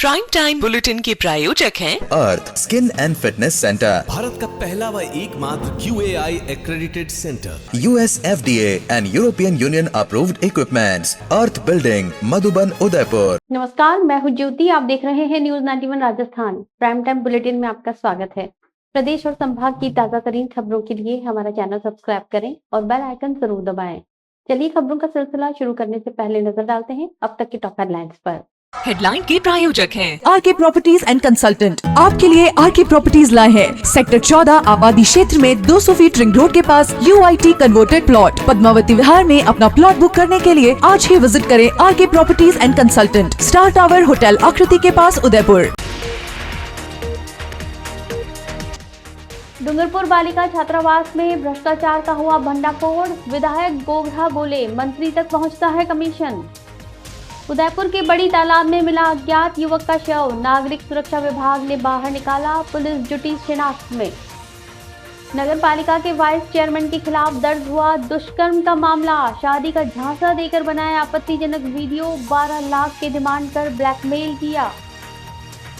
Prime time bulletin के प्रायोजक हैं Arth skin and fitness centre, Bharat का पहला व एकमात्र QAI accredited centre, US FDA and European Union approved equipments, Arth building, Madhuban, Udaipur. नमस्कार, मैं हूं ज्योति। आप देख रहे हैं news 91 Rajasthan. Prime time bulletin में आपका स्वागत है। प्रदेश और संभाग की ताजा तरीन खबरों के लिए हमारा चैनल सब्सक्राइब करें और बेल आइकन जरूर दबाएं। चलिए खबरों का सिलसिला शुरू करने से पहले नजर डालते हैं अब तक की टॉप हेडलाइंस पर। हेडलाइन के प्रायोजक हैं आरके प्रॉपर्टीज एंड कंसल्टेंट। आपके लिए आरके प्रॉपर्टीज लाए हैं सेक्टर 14 आबादी क्षेत्र में 200 फीट रिंग रोड के पास UIT converted plot Padmavati Vihar में। अपना प्लॉट बुक करने के लिए आज ही विजिट करें RK properties and consultant, star tower hotel Aakriti के पास, उदयपुर। डूंगरपुर बालिका छात्रावास में भ्रष्टाचार का हुआ भंडाफोड़। विधायक गोगरा बोले, मंत्री तक पहुंचता है कमीशन। उदयपुर के बड़ी तालाब में मिला अज्ञात युवक का शव। नागरिक सुरक्षा विभाग ने बाहर निकाला, पुलिस जुटी शिनाख्त में। नगर पालिका के वाइस चेयरमैन के खिलाफ दर्ज हुआ दुष्कर्म का मामला। शादी का झांसा देकर बनाया आपत्तिजनक वीडियो, 12 लाख के डिमांड कर ब्लैकमेल किया।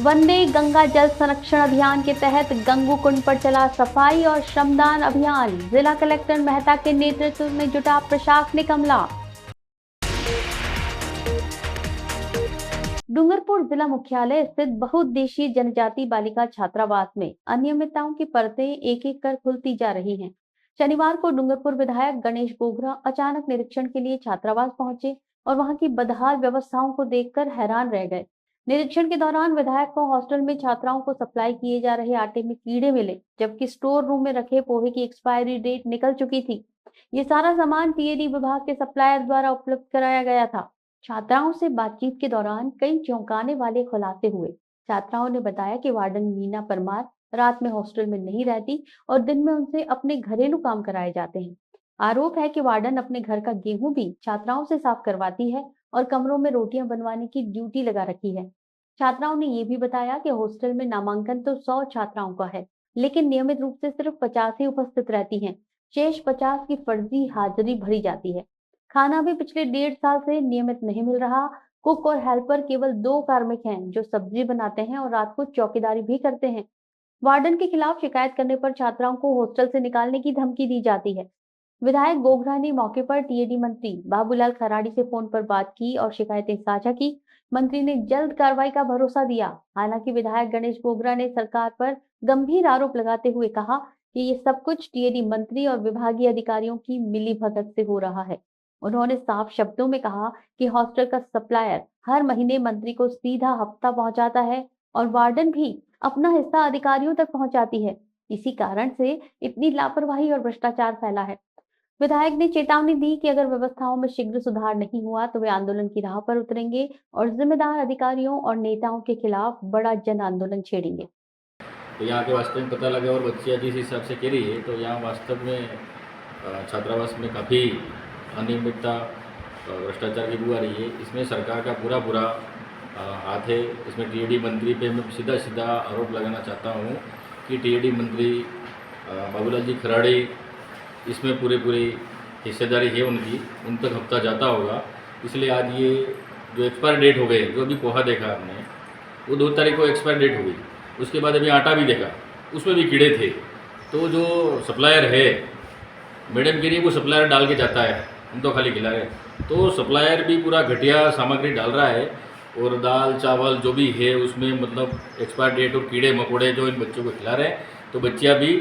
वंदे गंगा जल संरक्षण अभियान के तहत गंगू कुंड पर चला सफाई और श्रमदान अभियान। जिला कलेक्टर मेहता के नेतृत्व में जुटा प्रशासनिक अमला। डूंगरपुर जिला मुख्यालय स्थित बहुउद्देशीय जनजाति बालिका छात्रावास में अनियमितताओं की परतें एक एक कर खुलती जा रही हैं। शनिवार को डूंगरपुर विधायक गणेश गोगरा अचानक निरीक्षण के लिए छात्रावास पहुंचे और वहां की बदहाल व्यवस्थाओं को देखकर हैरान रह गए। निरीक्षण के दौरान विधायक को हॉस्टल में छात्राओं को सप्लाई किए जा रहे आटे में कीड़े मिले, जबकि स्टोर रूम में रखे पोहे की एक्सपायरी डेट निकल चुकी थी। ये सारा सामान TAD विभाग के सप्लायर द्वारा उपलब्ध कराया गया था। छात्राओं से बातचीत के दौरान कई चौंकाने वाले खुलासे हुए। छात्राओं ने बताया कि वार्डन मीना परमार रात में हॉस्टल में नहीं रहती और दिन में उनसे अपने घरेलू काम कराए जाते हैं। आरोप है कि वार्डन अपने घर का गेहूं भी छात्राओं से साफ करवाती है और कमरों में रोटियां बनवाने की ड्यूटी लगा रखी है। छात्राओं ने ये भी बताया कि हॉस्टल में नामांकन तो 100 छात्राओं का है, लेकिन नियमित रूप से सिर्फ 50 ही उपस्थित रहती हैं। शेष 50 की फर्जी हाजिरी भरी जाती है। खाना भी पिछले 1.5 साल से नियमित नहीं मिल रहा। कुक और हेल्पर केवल 2 कार्मिक हैं जो सब्जी बनाते हैं और रात को चौकीदारी भी करते हैं। वार्डन के खिलाफ शिकायत करने पर छात्राओं को हॉस्टल से निकालने की धमकी दी जाती है। विधायक गोगरा ने मौके पर TAD मंत्री बाबूलाल खराड़ी से फोन पर बात की और शिकायतें साझा की। मंत्री ने जल्द कार्रवाई का भरोसा दिया। हालांकि विधायक गणेश गोगरा ने सरकार पर गंभीर आरोप लगाते हुए कहा कि ये सब कुछ TAD मंत्री और विभागीय अधिकारियों की मिलीभगत से हो रहा है। उन्होंने साफ शब्दों में कहा कि हॉस्टल का सप्लायर हर महीने मंत्री को सीधा हफ्ता पहुंचाता है और वार्डन भी अपना हिस्सा अधिकारियों तक पहुंचाती है। इसी कारण से इतनी लापरवाही और भ्रष्टाचार फैला है। विधायक ने चेतावनी दी कि अगर व्यवस्थाओं में शीघ्र सुधार नहीं हुआ तो वे आंदोलन की राह पर उतरेंगे और जिम्मेदार अधिकारियों और नेताओं के खिलाफ बड़ा जन आंदोलन छेड़ेंगे। तो यहाँ के वास्तव में पता लगा और बच्चियाँ जिस हिसाब से कह रही है तो यहाँ वास्तव में छात्रावास में काफ़ी अनियमितता भ्रष्टाचार की बुआ रही है। इसमें सरकार का पूरा हाथ है। इसमें TAD मंत्री पे मैं सीधा आरोप लगाना चाहता हूँ कि TAD मंत्री बाबूलाल जी खराड़ी इसमें पूरी हिस्सेदारी है उनकी, उन तक हफ्ता जाता होगा। इसलिए आज ये जो एक्सपायर डेट हो गई, जो अभी पोहा देखा आपने, वो 2 तारीख को एक्सपायर डेट हो गई। उसके बाद अभी आटा भी देखा, उसमें भी कीड़े थे। तो जो सप्लायर है, मैडम के लिए वो सप्लायर डाल के जाता है, हम तो खाली खिला रहे हैं। तो सप्लायर भी पूरा घटिया सामग्री डाल रहा है और दाल चावल जो भी है उसमें मतलब एक्सपायर डेट और कीड़े मकोड़े जो इन बच्चों को खिला रहे हैं। तो बच्चियाँ भी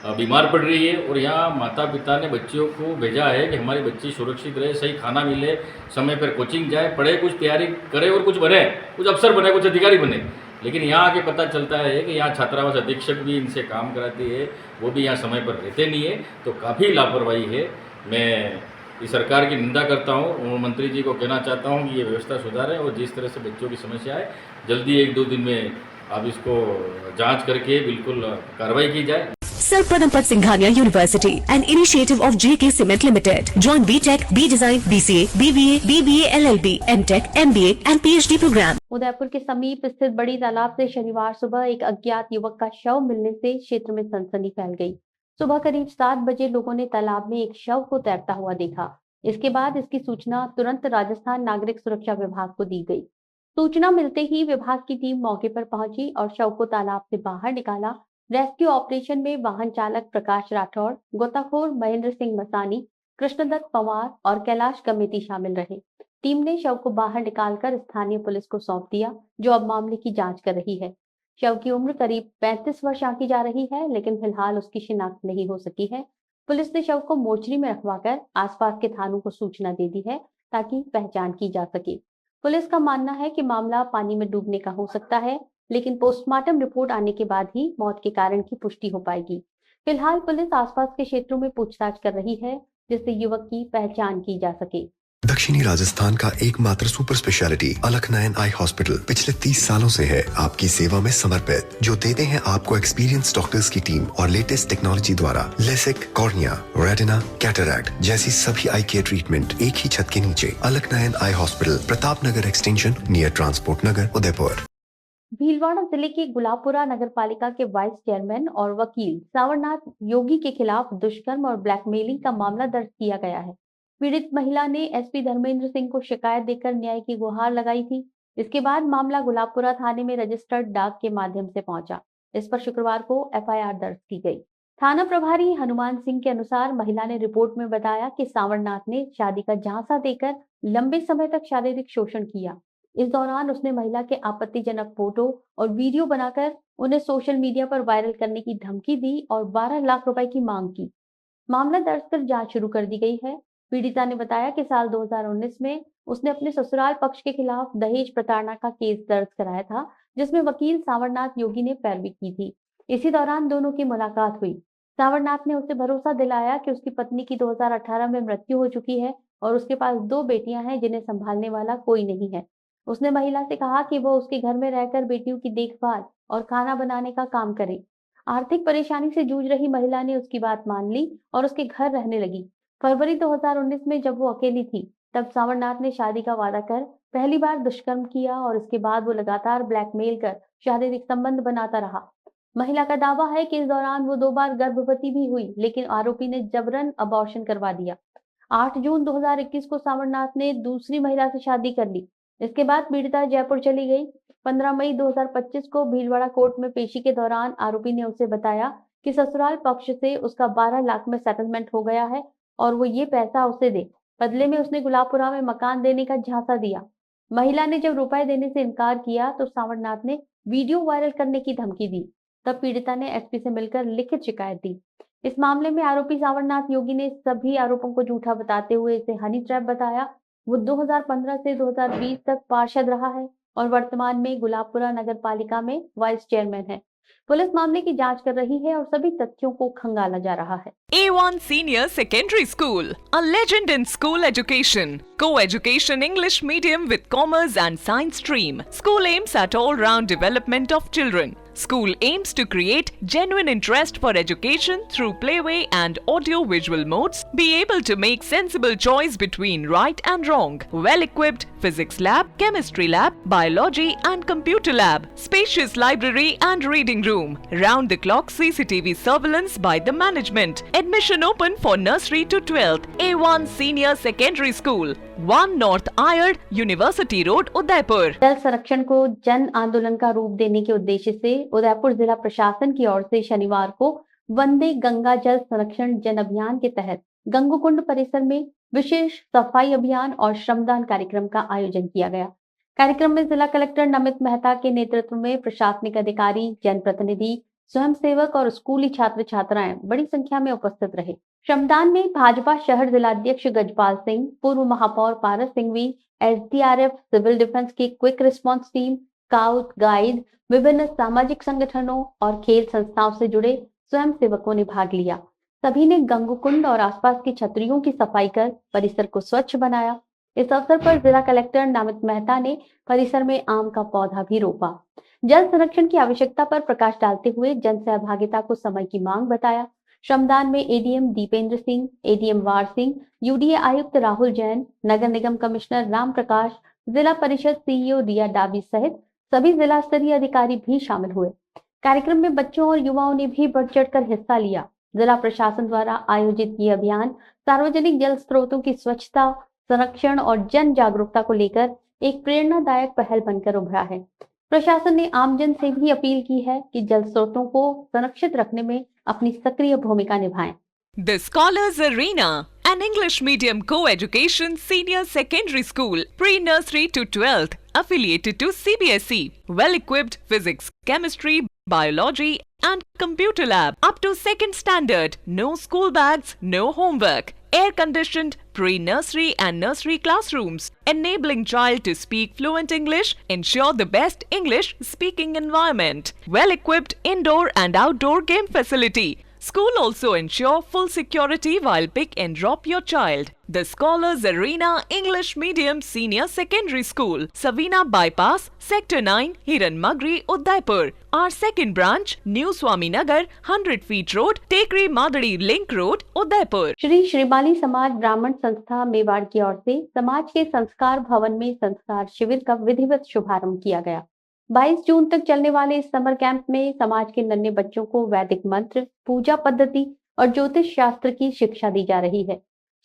बीमार पड़ रही है और यहाँ माता पिता ने बच्चियों को भेजा है कि हमारी बच्ची सुरक्षित रहे, सही खाना मिले, समय पर कोचिंग जाए, पढ़े, कुछ तैयारी करे और कुछ बने, कुछ अफसर बने, कुछ अधिकारी बने। लेकिन यहाँ आके पता चलता है कि यहाँ छात्रावास अधीक्षक भी इनसे काम कराती है, वो भी यहाँ समय पर रहते नहीं है। तो काफ़ी लापरवाही है। मैं इस सरकार की निंदा करता हूँ और मंत्री जी को कहना चाहता हूँ कि ये व्यवस्था सुधारें और जिस तरह से बच्चों की समस्या है जल्दी 1-2 दिन में आप इसको जांच करके बिल्कुल कार्रवाई की जाए। Sir Pranampat Singhania University, an initiative of JK Cement Limited. Join BTech, B Design, BCA, BBA, BBA, LLB, MTech, MBA and PhD program. Udaipur के समीप स्थित बड़ी तालाब से शनिवार सुबह एक अज्ञात युवक का शव मिलने से क्षेत्र में सनसनी फैल गई। सुबह करीब 7 बजे लोगों ने तालाब में एक शव को तैरता हुआ देखा। इसके बाद इसकी सूचना तुरंत राजस्थान नागरिक सुरक्षा विभाग को दी गई। सूचना मिलते ही विभाग की टीम मौके पर पहुंची और शव को तालाब से बाहर निकाला। रेस्क्यू ऑपरेशन में वाहन चालक प्रकाश राठौड़, गोताखोर महेंद्र सिंह मसानी, कृष्णदत्त पवार और कैलाश कमेटी शामिल रहे। टीम ने शव को बाहर निकालकर स्थानीय पुलिस को सौंप दिया, जो अब मामले की जांच कर रही है। शव की उम्र करीब 35 वर्ष आंकी जा रही है, लेकिन फिलहाल उसकी शिनाख्त नहीं हो सकी है। पुलिस ने शव को मोर्चरी में रखवाकर आसपास के थानों को सूचना दे दी है, ताकि पहचान की जा सके। पुलिस का मानना है कि मामला पानी में डूबने का हो सकता है, लेकिन पोस्टमार्टम रिपोर्ट आने के बाद ही मौत के कारण की पुष्टि हो पाएगी। फिलहाल पुलिस आसपास के क्षेत्रों में पूछताछ कर रही है, जिससे युवक की पहचान की जा सके। दक्षिणी राजस्थान का एकमात्र सुपर स्पेशलिटी अलकनयन आई हॉस्पिटल पिछले 30 सालों से है आपकी सेवा में समर्पित, जो देते हैं आपको एक्सपीरियंस डॉक्टर्स की टीम और लेटेस्ट टेक्नोलॉजी द्वारा लेसिक, कॉर्निया, रेटिना, कैटरैक्ट जैसी सभी आई केयर ट्रीटमेंट एक ही छत के नीचे। अलकनयन eye hospital, Pratap Nagar extension, near transport नगर, उदयपुर। भीलवाड़ा जिले की गुलाबपुरा नगर पालिका के वाइस चेयरमैन और वकील सावरनाथ योगी के खिलाफ दुष्कर्म और ब्लैकमेलिंग का मामला दर्ज किया गया है। पीड़ित महिला ने एसपी धर्मेंद्र सिंह को शिकायत देकर न्याय की गुहार लगाई थी। इसके बाद मामला गुलाबपुरा थाने में रजिस्टर्ड डाक के माध्यम से पहुंचा। इस पर शुक्रवार को एफआईआर दर्ज की गई। थाना प्रभारी हनुमान सिंह के अनुसार महिला ने रिपोर्ट में बताया कि सावरनाथ ने शादी का झांसा देकर लंबे समय तक शारीरिक शोषण किया। इस दौरान उसने महिला के आपत्तिजनक फोटो और वीडियो बनाकर उन्हें सोशल मीडिया पर वायरल करने की धमकी दी और 12 लाख रुपए की मांग की। मामला दर्ज कर जांच शुरू कर दी गई है। पीड़िता ने बताया कि साल 2019 में उसने अपने ससुराल पक्ष के खिलाफ दहेज प्रताड़ना का केस दर्ज कराया था, जिसमें वकील सावरनाथ योगी ने पैरवी की थी। इसी दौरान दोनों की मुलाकात हुई। सावरनाथ ने उसे भरोसा दिलाया कि उसकी पत्नी की 2018 में मृत्यु हो चुकी है और उसके पास 2 बेटियां हैं जिन्हें संभालने वाला कोई नहीं है। उसने महिला से कहा कि वो उसके घर में रहकर बेटियों की देखभाल और खाना बनाने का काम करे। आर्थिक परेशानी से जूझ रही महिला ने उसकी बात मान ली और उसके घर रहने लगी। फरवरी 2019 में जब वो अकेली थी, तब सावरनाथ ने शादी का वादा कर पहली बार दुष्कर्म किया और इसके बाद वो लगातार ब्लैकमेल कर शारीरिक संबंध बनाता रहा। महिला का दावा है कि इस दौरान वो 2 बार गर्भवती भी हुई, लेकिन आरोपी ने जबरन अबॉर्शन करवा दिया। 8 जून 2021 को सावरनाथ ने दूसरी महिला से शादी कर ली। इसके बाद पीड़िता जयपुर चली गई। 15 मई 2025 को भीलवाड़ा कोर्ट में पेशी के दौरान आरोपी ने उसे बताया कि ससुराल पक्ष से उसका 12 लाख में सेटलमेंट हो गया है और वो ये पैसा उसे दे। बदले में उसने गुलाबपुरा में मकान देने का झांसा दिया। महिला ने जब रुपए देने से इनकार किया तो सावरनाथ ने वीडियो वायरल करने की धमकी दी। तब पीड़िता ने एसपी से मिलकर लिखित शिकायत दी। इस मामले में आरोपी सावरनाथ योगी ने सभी आरोपों को झूठा बताते हुए इसे हनी ट्रैप बताया। वो 2015 से 2020 तक पार्षद रहा है और वर्तमान में गुलाबपुरा नगर पालिका में वाइस चेयरमैन है। पुलिस मामले की जांच कर रही है और सभी तथ्यों को खंगाला जा रहा है। A1 Senior Secondary School, a legend in school education. Co-education English medium with commerce and science stream. School aims at all-round development of children. School aims to create genuine interest for education through playway and audio-visual modes. Be able to make sensible choice between right and wrong. Well-equipped physics lab, chemistry lab, biology and computer lab. Spacious library and reading room. Round-the-clock CCTV surveillance by the management. Admission open for nursery to 12th. A1 Senior Secondary School, 1 North Ayad, University Road, Udaipur. जल संरक्षण को जन आंदोलन का रूप देने के उद्देश्य से उदयपुर जिला प्रशासन की ओर से शनिवार को वंदे गंगा जल संरक्षण जन अभियान के तहत गंगोकुंड परिसर में विशेष सफाई अभियान और श्रमदान कार्यक्रम का आयोजन किया गया। कार्यक्रम में जिला कलेक्टर नमित मेहता के नेतृत्व में प्रशासनिक अधिकारी, जनप्रतिनिधि, स्वयंसेवक और स्कूली छात्र छात्राएं बड़ी संख्या में उपस्थित रहे। श्रमदान में भाजपा शहर जिलाध्यक्ष गजपाल सिंह, पूर्व महापौर पारस सिंघवी, एसडीआरएफ, सिविल डिफेंस की quick response team, scout guide, विभिन्न सामाजिक संगठनों और खेल संस्थाओं से जुड़े स्वयंसेवकों ने भाग लिया। सभी ने गंगोकुंड और आसपास की छतरियों की सफाई कर परिसर को स्वच्छ बनाया। इस अवसर पर जिला कलेक्टर नमित मेहता ने परिसर में आम का पौधा भी रोपा। जल संरक्षण की आवश्यकता पर प्रकाश डालते हुए जन सहभागिता को समय की मांग बताया। श्रमदान में एडीएम दीपेंद्र सिंह, एडीएम वार सिंह, यूडीए आयुक्त राहुल जैन, नगर निगम कमिश्नर राम प्रकाश, जिला परिषद सीईओ रिया डाबी सहित सभी जिला स्तरीय अधिकारी भी शामिल हुए। कार्यक्रम में बच्चों और युवाओं ने भी बढ़ चढ़कर हिस्सा लिया। जिला प्रशासन द्वारा आयोजित ये अभियान सार्वजनिक जल स्रोतों की स्वच्छता, संरक्षण और जन जागरूकता को लेकर एक प्रेरणादायक पहल बनकर उभरा है। प्रशासन ने आमजन से भी अपील की है कि जल स्रोतों को संरक्षित रखने में अपनी सक्रिय भूमिका निभाएं। The Scholars Arena, an English medium co-education senior secondary school, pre-nursery to 12th, affiliated to CBSE, well-equipped physics, chemistry, biology and computer lab up to 2nd standard, no school bags, no homework, air-conditioned pre-nursery and nursery classrooms, enabling child to speak fluent English, ensure the best English speaking environment, well-equipped indoor and outdoor game facility. School also ensure full security while pick and drop your child. The Scholars Arena English Medium Senior Secondary School, Savina Bypass, Sector 9, Hiran Magri, Udaipur. Our second branch, New Swaminagar, 100 feet road, Tekri Madadi Link Road, Udaipur. Shri Shrimali समाज ब्राह्मण संस्था मेवाड़ की ओर से समाज के संस्कार भवन में संस्कार शिविर का विधिवत शुभारंभ किया गया। 22 जून तक चलने वाले इस समर कैंप में समाज के नन्हे बच्चों को वैदिक मंत्र, पूजा पद्धति और ज्योतिष शास्त्र की शिक्षा दी जा रही है।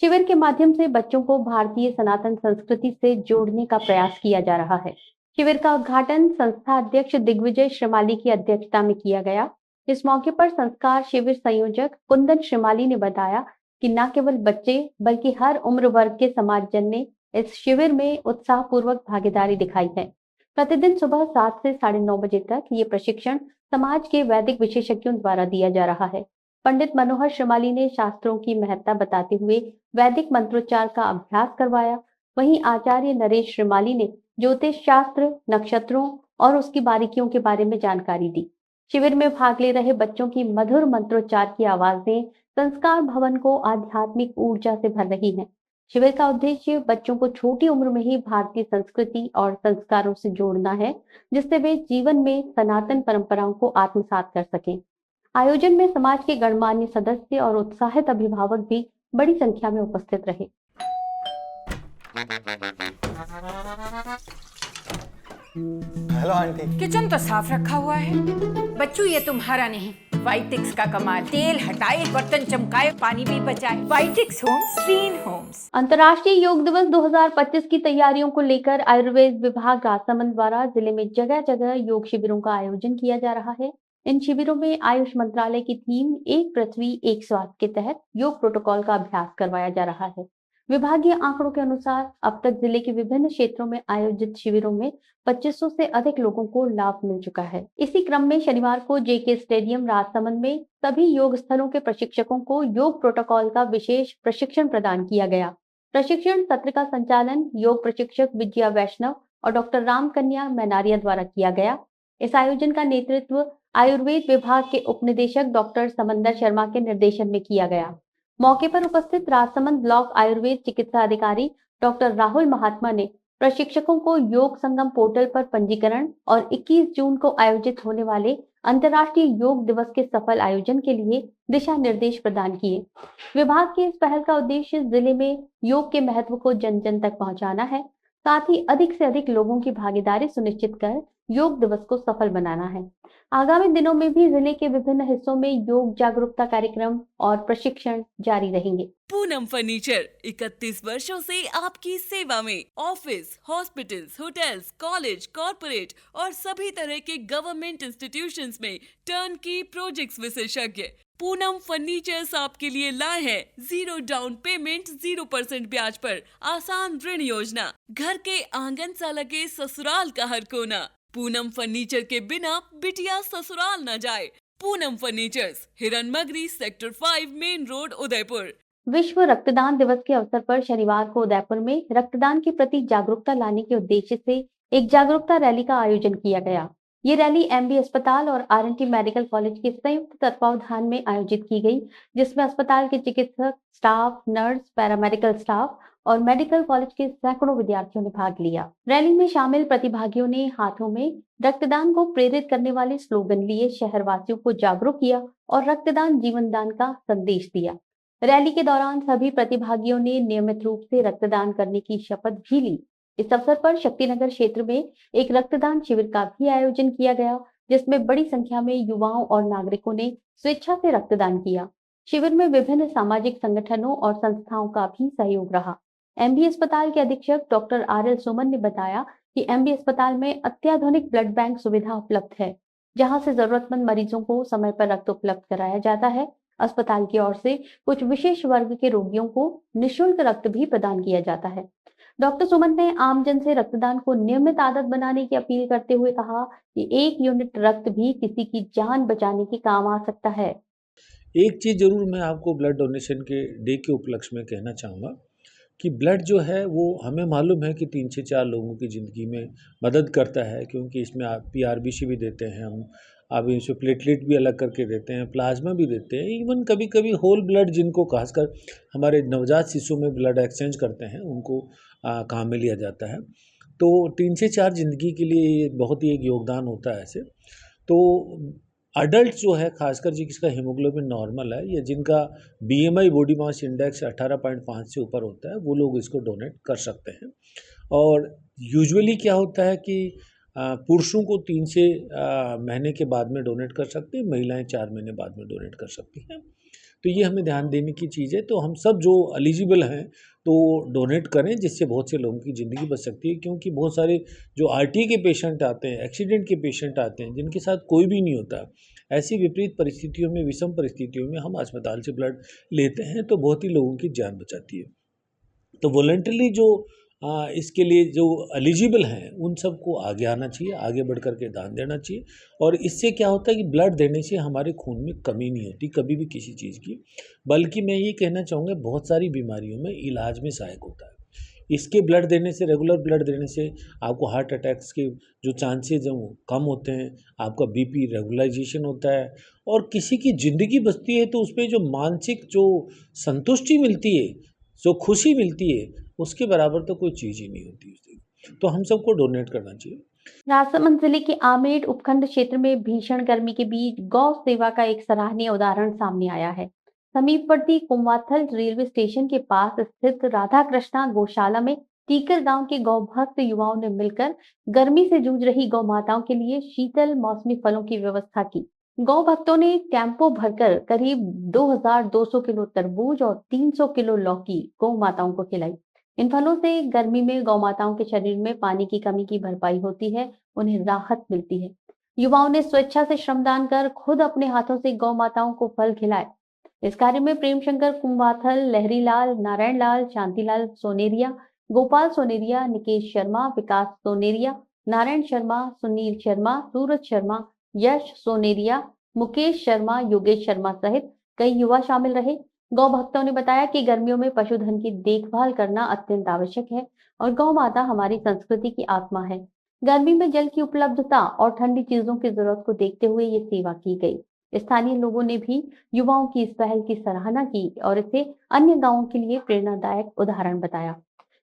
शिविर के माध्यम से बच्चों को भारतीय सनातन संस्कृति से जोड़ने का प्रयास किया जा रहा है। शिविर का उद्घाटन संस्था अध्यक्ष दिग्विजय श्रीमाली की अध्यक्षता में किया गया। इस मौके पर संस्कार शिविर संयोजक कुंदन श्रीमाली ने बताया कि न केवल बच्चे बल्कि हर उम्र वर्ग के समाजजन ने इस शिविर में उत्साहपूर्वक भागीदारी दिखाई है। प्रतिदिन सुबह 7 से 9:30 बजे तक ये प्रशिक्षण समाज के वैदिक विशेषज्ञों द्वारा दिया जा रहा है। पंडित मनोहर श्रीमाली ने शास्त्रों की महत्ता बताते हुए वैदिक मंत्रोच्चार का अभ्यास करवाया। वहीं आचार्य नरेश श्रीमाली ने ज्योतिष शास्त्र, नक्षत्रों और उसकी बारीकियों के बारे में जानकारी दी। शिविर में भाग ले रहे बच्चों की मधुर मंत्रोच्चार की आवाजें संस्कार भवन को आध्यात्मिक ऊर्जा से भर रही हैं। शिविर का उद्देश्य बच्चों को छोटी उम्र में ही भारतीय संस्कृति और संस्कारों से जोड़ना है, जिससे वे जीवन में सनातन परंपराओं को आत्मसात कर सकें। आयोजन में समाज के गणमान्य सदस्य और उत्साहित अभिभावक भी बड़ी संख्या में उपस्थित रहे। Hello aunty. किचन तो साफ रखा हुआ है। बच्चू ये तुम्हारा नहीं, वाइटिक्स का कमाल। तेल हटाए, बर्तन चमकाए, पानी भी बचाए। वाइटिक्स होम्स, क्लीन होम्स। अंतर्राष्ट्रीय योग दिवस 2025 की तैयारियों को लेकर आयुर्वेद विभाग राजसमंद द्वारा जिले में जगह जगह योग शिविरों का आयोजन किया जा रहा है। इन शिविरों में आयुष मंत्रालय की थीम एक पृथ्वी एक स्वास्थ्य के तहत योग प्रोटोकॉल का अभ्यास करवाया जा रहा है। विभागीय आंकड़ों के अनुसार अब तक जिले के विभिन्न क्षेत्रों में आयोजित शिविरों में 2500 से अधिक लोगों को लाभ मिल चुका है। इसी क्रम में शनिवार को जेके स्टेडियम राजसमंद में सभी योग स्थलों के प्रशिक्षकों को योग प्रोटोकॉल का विशेष प्रशिक्षण प्रदान किया गया। प्रशिक्षण सत्र का संचालन योग प्रशिक्षक विजया वैष्णव और डॉक्टर राम कन्या मैनारिया द्वारा किया गया। इस आयोजन का नेतृत्व आयुर्वेद विभाग के उप निदेशक डॉक्टर समंदर शर्मा के निर्देशन में किया गया। मौके पर उपस्थित राजसमंद ब्लॉक आयुर्वेद चिकित्सा अधिकारी डॉक्टर राहुल महात्मा ने प्रशिक्षकों को योग संगम पोर्टल पर पंजीकरण और 21 जून को आयोजित होने वाले अंतर्राष्ट्रीय योग दिवस के सफल आयोजन के लिए दिशा निर्देश प्रदान किए। विभाग की इस पहल का उद्देश्य जिले में योग के महत्व को जन जन तक पहुंचाना है, साथ ही अधिक से अधिक लोगों की भागीदारी सुनिश्चित कर योग दिवस को सफल बनाना है। आगामी दिनों में भी जिले के विभिन्न हिस्सों में योग जागरूकता कार्यक्रम और प्रशिक्षण जारी रहेंगे। पूनम फर्नीचर 31 वर्षों से आपकी सेवा में। Office, hospitals, hotels, college, corporate और सभी तरह के गवर्नमेंट इंस्टीट्यूशंस में टर्नकी प्रोजेक्ट्स विशेषज्ञ पूनम फर्नीचर्स आपके लिए लाए हैं 0 डाउन पेमेंट 0% ब्याज पर आसान ऋण योजना। घर के आंगन सा लगे ससुराल का हर कोना। पूनम फर्नीचर के बिना बिटिया ससुराल न जाए। पूनम फर्नीचर्स, हिरन मगरी, सेक्टर 5, मेन रोड, उदयपुर। विश्व रक्तदान दिवस के अवसर पर शनिवार को उदयपुर में रक्तदान के प्रति जागरूकता लाने के उद्देश्य से एक जागरूकता रैली का आयोजन किया गया। ये रैली एमबी अस्पताल और आरएनटी मेडिकल कॉलेज के संयुक्त तत्वावधान में आयोजित की गई, जिसमें अस्पताल के चिकित्सक, स्टाफ, नर्स, पैरामेडिकल स्टाफ और मेडिकल कॉलेज के सैकड़ों विद्यार्थियों ने भाग लिया। रैली में शामिल प्रतिभागियों ने हाथों में रक्तदान को प्रेरित करने वाले स्लोगन लिए शहरवासियों को जागरूक किया और रक्तदान जीवन दान का संदेश दिया। रैली के दौरान सभी प्रतिभागियों ने नियमित रूप से रक्तदान करने की शपथ भी ली। इस अवसर पर शक्तिनगर क्षेत्र में एक रक्तदान शिविर का भी आयोजन किया गया, जिसमें बड़ी संख्या में युवाओं और नागरिकों ने स्वेच्छा से रक्तदान किया। शिविर में विभिन्न सामाजिक संगठनों और संस्थाओं का भी सहयोग रहा। एमबी अस्पताल के अधीक्षक डॉक्टर आर एल सुमन ने बताया कि एमबी अस्पताल में अत्याधुनिक ब्लड बैंक सुविधा उपलब्ध है, जहां से जरूरतमंद मरीजों को समय पर रक्त उपलब्ध कराया जाता है। अस्पताल की ओर से कुछ विशेष वर्ग के रोगियों को निःशुल्क रक्त भी प्रदान किया जाता है। डॉक्टर सुमन ने आमजन से रक्तदान को नियमित आदत बनाने की अपील करते हुए कहा कि 1 यूनिट रक्त भी किसी की जान बचाने के काम आ सकता है। एक चीज़ जरूर मैं आपको ब्लड डोनेशन के डे के उपलक्ष्य में कहना चाहूँगा कि ब्लड जो है वो हमें मालूम है कि 3 से 4 लोगों की ज़िंदगी में मदद करता है, क्योंकि इसमें आप पीआरबीसी भी देते हैं हम, अब इसमें प्लेटलेट भी अलग करके देते हैं, प्लाज्मा भी देते हैं, इवन कभी कभी होल ब्लड जिनको खासकर हमारे नवजात शिशु में ब्लड एक्सचेंज करते हैं उनको काम में लिया जाता है। तो 3 से 4 ज़िंदगी के लिए ये बहुत ही एक योगदान होता है ऐसे। तो अडल्ट जो है खासकर जिसका हीमोग्लोबिन नॉर्मल है या जिनका बीएमआई बॉडी मास इंडेक्स 18.5 से ऊपर होता है वो लोग इसको डोनेट कर सकते हैं। और यूजुअली क्या होता है कि पुरुषों को 3 से महीने के बाद में डोनेट कर सकते हैं, महिलाएं 4 महीने बाद में डोनेट कर सकती हैं। तो ये हमें ध्यान देने की चीज़ है। तो हम सब जो एलिजिबल हैं तो डोनेट करें, जिससे बहुत से लोगों की ज़िंदगी बच सकती है। क्योंकि बहुत सारे जो आरटी के पेशेंट आते हैं, एक्सीडेंट के पेशेंट आते हैं, जिनके साथ कोई भी नहीं होता, ऐसी विपरीत परिस्थितियों में, विषम परिस्थितियों में हम अस्पताल से ब्लड लेते हैं तो बहुत ही लोगों की जान बचाती है। तो वॉलंटरली जो इसके लिए जो एलिजिबल हैं उन सबको आगे आना चाहिए, आगे बढ़ कर के दान देना चाहिए। और इससे क्या होता है कि ब्लड देने से हमारे खून में कमी नहीं होती कभी भी किसी चीज़ की, बल्कि मैं ये कहना चाहूँगा बहुत सारी बीमारियों में इलाज में सहायक होता है। इसके ब्लड देने से, रेगुलर ब्लड देने से आपको हार्ट अटैक्स के जो चांसेज हैं वो कम होते हैं, आपका बीपी रेगुलराइजेशन होता है और किसी की ज़िंदगी बचती है। तो उसमें जो मानसिक जो संतुष्टि मिलती है, जो खुशी मिलती है, उसके बराबर तो कोई चीज़ ही नहीं होती। तो हम सबको डोनेट करना चाहिए। राजसमंद जिले के आमेर उपखंड क्षेत्र में भीषण गर्मी के बीच गौ सेवा का एक सराहनीय उदाहरण सामने आया है। समीपवर्ती कुंवाथल रेलवे स्टेशन के पास स्थित राधा कृष्णा गौशाला में टीकर गांव के गौ भक्त युवाओं ने मिलकर गर्मी से जूझ रही गौ माताओं के लिए शीतल मौसमी फलों की व्यवस्था की। गौ भक्तों ने टेम्पो भरकर करीब 2200 किलो तरबूज और 300 किलो लौकी गौ माताओं को खिलाई। इन फलों से गर्मी में गौ माताओं के शरीर में पानी की कमी की भरपाई होती है, उन्हें राहत मिलती है। युवाओं ने स्वेच्छा से श्रमदान कर खुद अपने हाथों से गौ माताओं को फल खिलाए। इस कार्य में प्रेम शंकर कुंवाथल, लहरी लाल, नारायण लाल, शांतिलाल सोनेरिया, गोपाल सोनेरिया, निकेश शर्मा, विकास सोनेरिया, नारायण शर्मा, सुनील शर्मा, सूरज शर्मा, यश सोनेरिया, मुकेश शर्मा, योगेश शर्मा सहित कई युवा शामिल रहे। गौ भक्तों ने बताया कि गर्मियों में पशुधन की देखभाल करना अत्यंत आवश्यक है और गौ माता हमारी संस्कृति की आत्मा है। गर्मी में जल की उपलब्धता और ठंडी चीजों की जरूरत को देखते हुए ये सेवा की गई। स्थानीय लोगों ने भी युवाओं की इस पहल की सराहना की और इसे अन्य गांवों के लिए प्रेरणादायक उदाहरण बताया।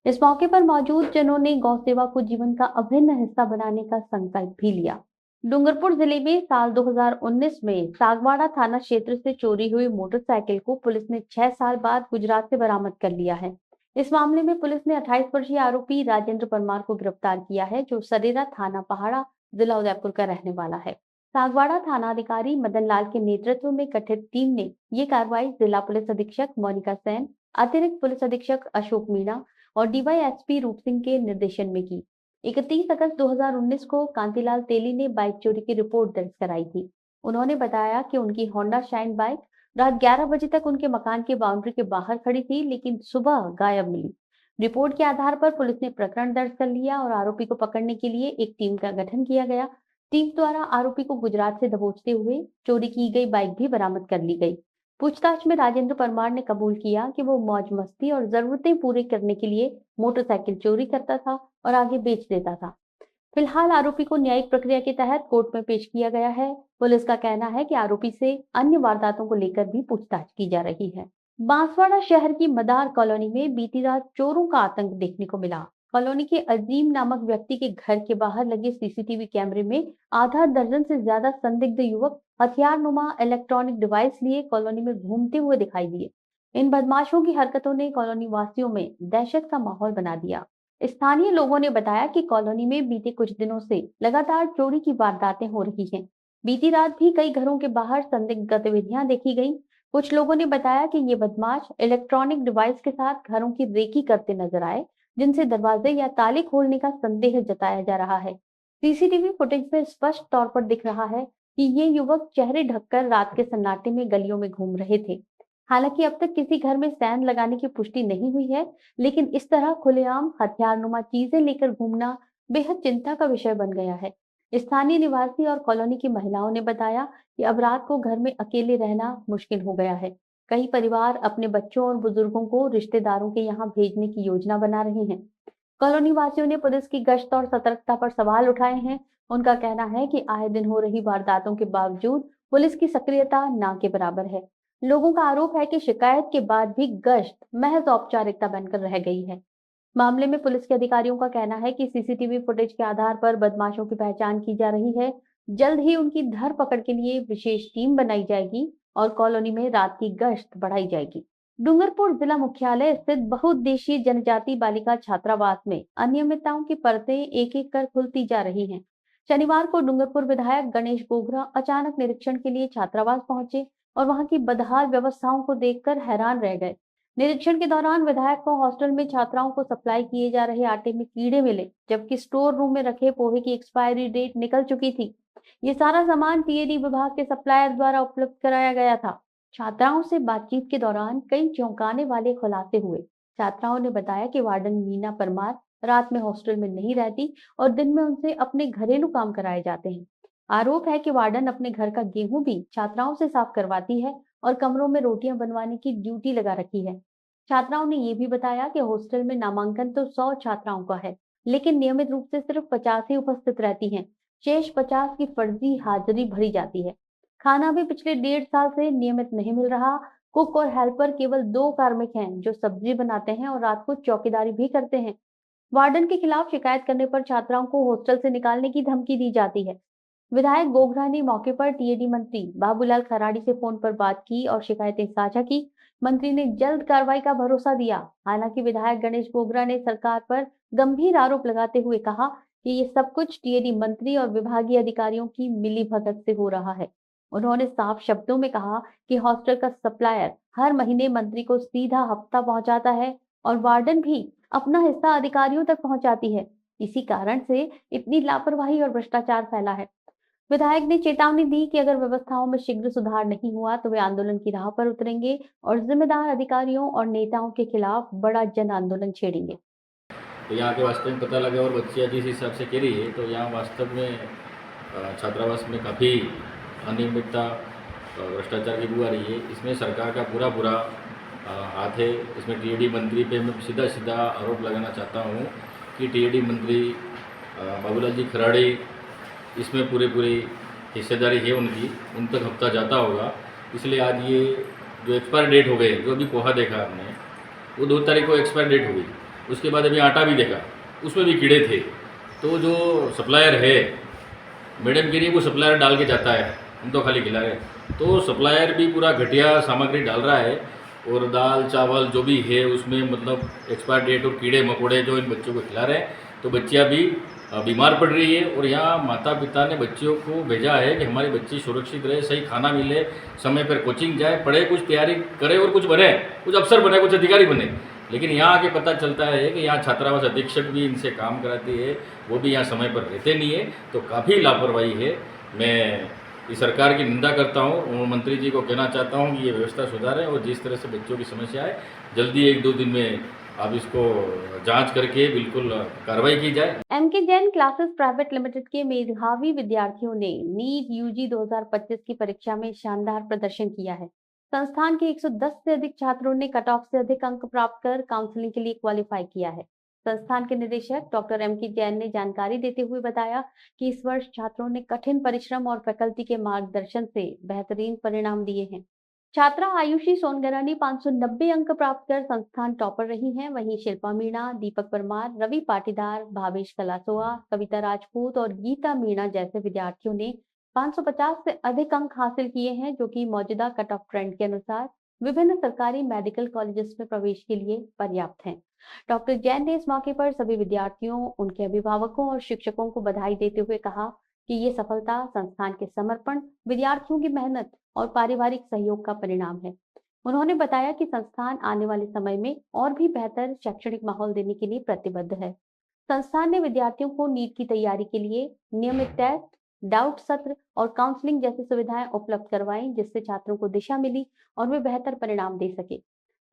इस मौके पर मौजूद जनों ने गौ सेवा को जीवन का अभिन्न हिस्सा बनाने का संकल्प भी लिया। डूंगरपुर जिले में साल 2019 में सागवाड़ा थाना क्षेत्र से चोरी हुई मोटरसाइकिल को पुलिस ने 6 साल बाद गुजरात से बरामद कर लिया है। इस मामले में पुलिस ने 28 वर्षीय आरोपी राजेंद्र परमार को गिरफ्तार किया है, जो सरेरा थाना पहाड़ा, जिला उदयपुर का रहने वाला है। सागवाड़ा थानाधिकारी मदन लाल के नेतृत्व में गठित टीम ने ये कार्रवाई जिला पुलिस अधीक्षक मोनिका सेन, अतिरिक्त पुलिस अधीक्षक अशोक मीणा और डीवाईएसपी रूप सिंह के निर्देशन में की। 31 अगस्त 2019 को कांतिलाल तेली ने बाइक चोरी की रिपोर्ट दर्ज कराई थी। उन्होंने बताया कि उनकी होंडा शाइन बाइक रात 11 बजे तक उनके मकान की बाउंड्री के बाहर खड़ी थी, लेकिन सुबह गायब मिली। रिपोर्ट के आधार पर पुलिस ने प्रकरण दर्ज कर लिया और आरोपी को पकड़ने के लिए एक टीम का गठन किया गया। टीम द्वारा आरोपी को गुजरात से दबोचते हुए चोरी की गई बाइक भी बरामद कर ली गई। पूछताछ में राजेंद्र परमार ने कबूल किया कि वो मौज मस्ती और जरूरतें पूरी करने के लिए मोटरसाइकिल चोरी करता था और आगे बेच देता था। फिलहाल आरोपी को न्यायिक प्रक्रिया के तहत कोर्ट में पेश किया गया है। पुलिस का कहना है कि आरोपी से अन्य वारदातों को लेकर भी पूछताछ की जा रही है। बांसवाड़ा शहर की मदार कॉलोनी में बीती रात चोरों का आतंक देखने को मिला। कॉलोनी के अजीम नामक व्यक्ति के घर के बाहर लगे सीसीटीवी कैमरे में आधा दर्जन से ज्यादा संदिग्ध युवक हथियारनुमा इलेक्ट्रॉनिक डिवाइस लिए कॉलोनी में घूमते हुए दिखाई दिए। इन बदमाशों की हरकतों ने कॉलोनी वासियों में दहशत का माहौल बना दिया। स्थानीय लोगों ने बताया कि कॉलोनी में बीते कुछ दिनों से लगातार चोरी की वारदातें हो रही हैं। बीती रात भी कई घरों के बाहर संदिग्ध गतिविधियां देखी गईं। कुछ लोगों ने बताया कि ये बदमाश इलेक्ट्रॉनिक डिवाइस के साथ घरों की रेकी करते नजर आए, जिनसे दरवाजे या ताले खोलने का संदेह जताया जा रहा है। सीसीटीवी फुटेज में स्पष्ट तौर पर दिख रहा है कि ये युवक चेहरे ढककर रात के सन्नाटे में गलियों में घूम रहे थे। हालांकि अब तक किसी घर में सैन लगाने की पुष्टि नहीं हुई है, लेकिन इस तरह खुलेआम हथियारनुमा चीजें लेकर घूमना बेहद चिंता का विषय बन गया है। स्थानीय निवासी और कॉलोनी की महिलाओं ने बताया कि अब रात को घर में अकेले रहना मुश्किल हो गया है। कई परिवार अपने बच्चों और बुजुर्गों को रिश्तेदारों के यहाँ भेजने की योजना बना रहे हैं। कॉलोनी वासियों ने पुलिस की गश्त और सतर्कता पर सवाल उठाए हैं। उनका कहना है कि आए दिन हो रही वारदातों के बावजूद पुलिस की सक्रियता ना के बराबर है। लोगों का आरोप है कि शिकायत के बाद भी गश्त महज औपचारिकता बनकर रह गई है। मामले में पुलिस के अधिकारियों का कहना है कि सीसीटीवी फुटेज के आधार पर बदमाशों की पहचान की जा रही है। जल्द ही उनकी धरपकड़ के लिए विशेष टीम बनाई जाएगी और कॉलोनी में रात की गश्त बढ़ाई जाएगी। डूंगरपुर जिला मुख्यालय स्थित बहुउद्देशीय जनजाति बालिका छात्रावास में अनियमितताओं की परतें एक एक कर खुलती जा रही हैं। शनिवार को डूंगरपुर विधायक गणेश गोगरा अचानक निरीक्षण के लिए छात्रावास पहुंचे और वहां की बदहाल व्यवस्थाओं को देखकर हैरान रह गए। निरीक्षण के दौरान विधायक को हॉस्टल में छात्राओं को सप्लाई किए जा रहे आटे में कीड़े मिले, जबकि स्टोर रूम में रखे पोहे की एक्सपायरी डेट निकल चुकी थी। ये सारा सामान टीएडी विभाग के सप्लायर द्वारा उपलब्ध कराया गया था। छात्राओं से बातचीत के दौरान कई चौंकाने वाले खुलासे हुए। छात्राओं ने बताया कि वार्डन मीना परमार रात में हॉस्टल में नहीं रहती और दिन में उनसे अपने घरेलू काम कराए जाते हैं। आरोप है कि वार्डन अपने घर का गेहूं भी छात्राओं से साफ करवाती है और कमरों में रोटियां बनवाने की ड्यूटी लगा रखी है। छात्राओं ने ये भी बताया कि हॉस्टल में नामांकन तो 100 छात्राओं का है, लेकिन नियमित रूप से सिर्फ 50 ही उपस्थित रहती हैं। शेष 50 की फर्जी हाजिरी भरी जाती है। खाना भी पिछले 1.5 साल से नियमित नहीं मिल रहा। कुक और हेल्पर केवल 2 कार्मिक हैं जो सब्जी बनाते हैं और रात को चौकीदारी भी करते हैं। वार्डन के खिलाफ शिकायत करने पर छात्राओं को हॉस्टल से निकालने की धमकी दी जाती है। विधायक गोगरा ने मौके पर टीएडी मंत्री बाबूलाल खराड़ी से फोन पर बात की और शिकायतें साझा की। मंत्री ने जल्द कार्रवाई का भरोसा दिया। हालांकि विधायक गणेश गोगरा ने सरकार पर गंभीर आरोप लगाते हुए कहा कि ये सब कुछ टीएडी मंत्री और विभागीय अधिकारियों की मिलीभगत से हो रहा है। उन्होंने साफ शब्दों में कहा कि हॉस्टल का सप्लायर हर महीने मंत्री को सीधा हफ्ता पहुंचाता है और वार्डन भी अपना हिस्सा अधिकारियों तक पहुंचाती है। इसी कारण से इतनी लापरवाही और भ्रष्टाचार फैला है। विधायक ने चेतावनी दी कि अगर व्यवस्थाओं में शीघ्र सुधार नहीं हुआ तो वे आंदोलन की राह पर उतरेंगे और जिम्मेदार अधिकारियों और नेताओं के खिलाफ बड़ा जन आंदोलन छेड़ेंगे। तो यहाँ के वास्तव में पता लगा और बच्चियाँ जिस हिसाब से कह रही है, तो यहाँ वास्तव में छात्रावास में काफ़ी अनियमितता भ्रष्टाचार की बू आ रही है। इसमें सरकार का पूरा हाथ है। इसमें टीएडी मंत्री पे मैं सीधा आरोप लगाना चाहता हूँ कि टीएडी मंत्री बाबूलाल जी खराड़ी इसमें पूरी हिस्सेदारी है उनकी, उन तक हफ्ता जाता होगा। इसलिए आज ये जो एक्सपायर डेट हो गए, जो अभी पोहा देखा आपने, वो 2 तारीख को एक्सपायर डेट हो गई। उसके बाद अभी आटा भी देखा, उसमें भी कीड़े थे। तो जो सप्लायर है, मैडम कह रही है वो सप्लायर डाल के जाता है, हम तो खाली खिला रहे। तो सप्लायर भी पूरा घटिया सामग्री डाल रहा है और दाल चावल जो भी है उसमें मतलब एक्सपायर डेट और कीड़े मकोड़े जो इन बच्चों को खिला रहे हैं। तो बच्चियाँ भी बीमार पड़ रही है और यहाँ माता पिता ने बच्चियों को भेजा है कि हमारी बच्ची सुरक्षित रहे, सही खाना मिले, समय पर कोचिंग जाए, पढ़े, कुछ तैयारी करे और कुछ बने, कुछ अफसर बने, कुछ अधिकारी बने। लेकिन यहाँ आके पता चलता है कि यहाँ छात्रावास अधीक्षक भी इनसे काम कराती है, वो भी यहाँ समय पर रहते नहीं है। तो काफ़ी लापरवाही है। मैं इस सरकार की निंदा करता हूँ और मंत्री जी को कहना चाहता हूँ कि ये व्यवस्था सुधारें और जिस तरह से बच्चों की समस्या है जल्दी 1-2 दिन में अब इसको जांच करके बिल्कुल कार्रवाई की जाए। MK Jain classes private limited के मेधावी विद्यार्थियों ने नीट यूजी 2025 की परीक्षा में शानदार प्रदर्शन किया है। संस्थान के 110 से अधिक छात्रों ने कट ऑफ से अधिक अंक प्राप्त कर काउंसलिंग के लिए क्वालिफाई किया है। संस्थान के निदेशक डॉक्टर एमके जैन ने जानकारी देते हुए बताया कि इस वर्ष छात्रों ने कठिन परिश्रम और फैकल्टी के मार्गदर्शन से बेहतरीन परिणाम दिए हैं। छात्रा आयुषी सोनगरानी 590 अंक प्राप्त कर संस्थान टॉपर रही हैं। वहीं शिल्पा मीणा, दीपक परमार, रवि पाटीदार, भावेश कलासोआ, कविता राजपूत और गीता मीणा जैसे विद्यार्थियों ने 550 से अधिक अंक हासिल किए हैं, जो कि मौजूदा कट ऑफ ट्रेंड के अनुसार विभिन्न सरकारी मेडिकल कॉलेजेस में प्रवेश के लिए पर्याप्त हैं। डॉक्टर जैन ने इस मौके पर सभी विद्यार्थियों, उनके अभिभावकों और शिक्षकों को बधाई देते हुए कहा कि ये सफलता संस्थान के समर्पण, विद्यार्थियों की मेहनत और पारिवारिक सहयोग का परिणाम है। उन्होंने बताया कि संस्थान आने वाले समय में और भी बेहतर शैक्षणिक माहौल देने के लिए प्रतिबद्ध है। संस्थान ने विद्यार्थियों को नीट की तैयारी के लिए नियमित टेस्ट, डाउट सत्र और काउंसलिंग जैसी सुविधाएं उपलब्ध करवाई, जिससे छात्रों को दिशा मिली और वे बेहतर परिणाम दे सके।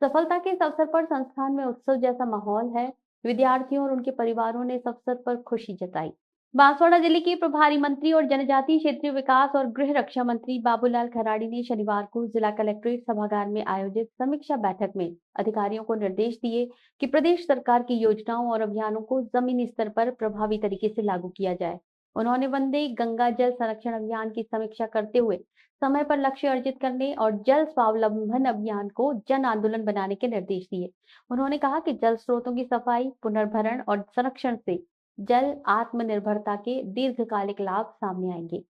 सफलता के इस अवसर पर संस्थान में उत्सव जैसा माहौल है। विद्यार्थियों और उनके परिवारों ने इस अवसर पर खुशी जताई। बांसवाड़ा जिले के प्रभारी मंत्री और जनजातीय क्षेत्रीय विकास और गृह रक्षा मंत्री बाबूलाल खराड़ी ने शनिवार को जिला कलेक्ट्रेट सभागार में आयोजित समीक्षा बैठक में अधिकारियों को निर्देश दिए कि प्रदेश सरकार की योजनाओं और अभियानों को जमीनी स्तर पर प्रभावी तरीके से लागू किया जाए। उन्होंने वंदे गंगा जल संरक्षण अभियान की समीक्षा करते हुए समय पर लक्ष्य अर्जित करने और जल स्वावलंबन अभियान को जन आंदोलन बनाने के निर्देश दिए। उन्होंने कहा कि जल स्रोतों की सफाई, पुनर्भरण और संरक्षण से जल आत्मनिर्भरता के दीर्घकालिक लाभ सामने आएंगे।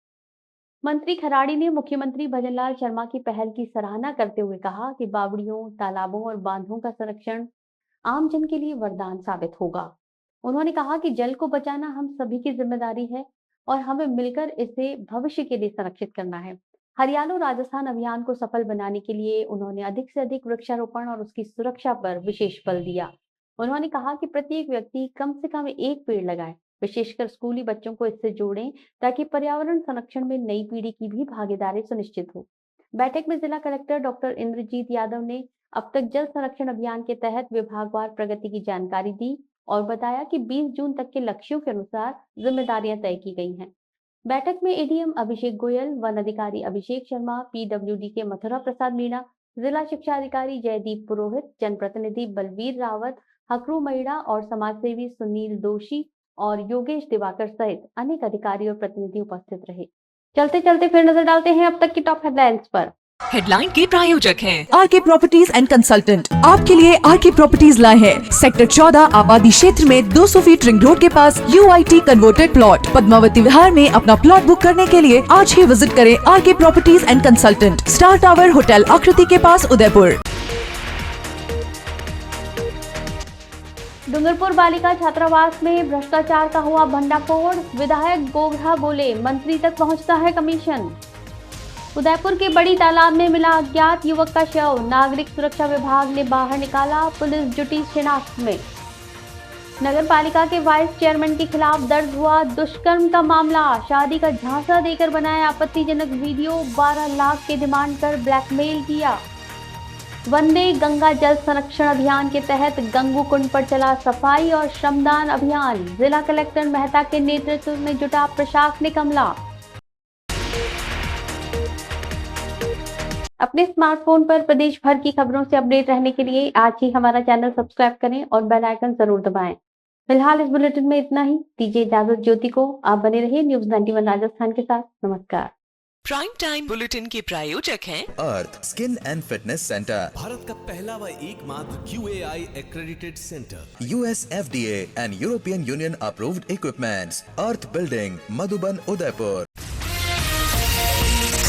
मंत्री खराड़ी ने मुख्यमंत्री भजनलाल शर्मा की पहल की सराहना करते हुए कहा कि बावड़ियों, तालाबों और बांधों का संरक्षण आम जन के लिए वरदान साबित होगा। उन्होंने कहा कि जल को बचाना हम सभी की जिम्मेदारी है और हमें मिलकर इसे भविष्य के लिए संरक्षित करना है। हरियालो राजस्थान अभियान को सफल बनाने के लिए उन्होंने अधिक से अधिक वृक्षारोपण और उसकी सुरक्षा पर विशेष बल दिया। उन्होंने कहा कि प्रत्येक व्यक्ति कम से कम एक पेड़ लगाए, विशेषकर स्कूली बच्चों को इससे जोड़ें ताकि पर्यावरण संरक्षण में नई पीढ़ी की भी भागीदारी सुनिश्चित हो। बैठक में जिला कलेक्टर डॉक्टर इंद्रजीत यादव ने अब तक जल संरक्षण अभियान के तहत विभागवार प्रगति की जानकारी दी और बताया कि 20 जून तक के लक्ष्यों के अनुसार जिम्मेदारियां तय की गई हैं। बैठक में एडीएम अभिषेक गोयल, वन अधिकारी अभिषेक शर्मा, पीडब्ल्यूडी के मथुरा प्रसाद मीणा, जिला शिक्षा अधिकारी जयदीप पुरोहित, जनप्रतिनिधि बलवीर रावत, हकरू महिड़ा और समाजसेवी सुनील दोषी और योगेश दिवाकर सहित अनेक अधिकारी और प्रतिनिधि उपस्थित रहे। चलते चलते फिर नजर डालते हैं अब तक की टॉप हेडलाइंस पर। हेडलाइन के प्रायोजक हैं आरके प्रॉपर्टीज एंड कंसल्टेंट। आपके लिए आरके प्रॉपर्टीज लाए हैं सेक्टर 14 आबादी क्षेत्र में 200 फीट रिंग रोड के पास UIT converted plot. Padmavati Vihar में अपना प्लॉट बुक करने के लिए आज ही विजिट करें RK properties and consultant, star tower hotel Aakriti के पास, उदयपुर। डूंगरपुर बालिका छात्रावास में भ्रष्टाचार का हुआ भंडाफोड़। विधायक गोगरा बोले, मंत्री तक पहुंचता है कमीशन। उदयपुर के बड़ी तालाब में मिला अज्ञात युवक का शव। नागरिक सुरक्षा विभाग ने बाहर निकाला, पुलिस जुटी शिनाख्त में। नगर पालिका के वाइस चेयरमैन के खिलाफ दर्ज हुआ दुष्कर्म का मामला। शादी का झांसा देकर बनाया आपत्तिजनक वीडियो, 12 लाख के डिमांड कर ब्लैकमेल किया। वंदे गंगा जल संरक्षण अभियान के तहत गंगू कुंड पर चला सफाई और श्रमदान अभियान। जिला कलेक्टर मेहता के नेतृत्व में जुटा प्रशासनिक अमला। अपने स्मार्टफोन पर प्रदेश भर की खबरों से अपडेट रहने के लिए आज ही हमारा चैनल सब्सक्राइब करें और बेल आइकन जरूर दबाएं। फिलहाल इस बुलेटिन में इतना ही। दीजिए इजाजत ज्योति को। आप बने रहिए न्यूज़ 91 राजस्थान के साथ। नमस्कार। प्राइम टाइम बुलेटिन के प्रायोजक हैं Arth skin and fitness centre, Bharat का पहला व एकमात्र QAI accredited center, US FDA and European Union approved equipments, earth building, Madhuban, Udaipur.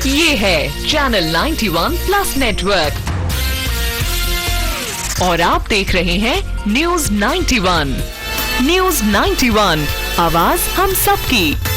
ये है चैनल 91 प्लस नेटवर्क और आप देख रहे हैं न्यूज़ 91। न्यूज़ 91, आवाज हम सबकी।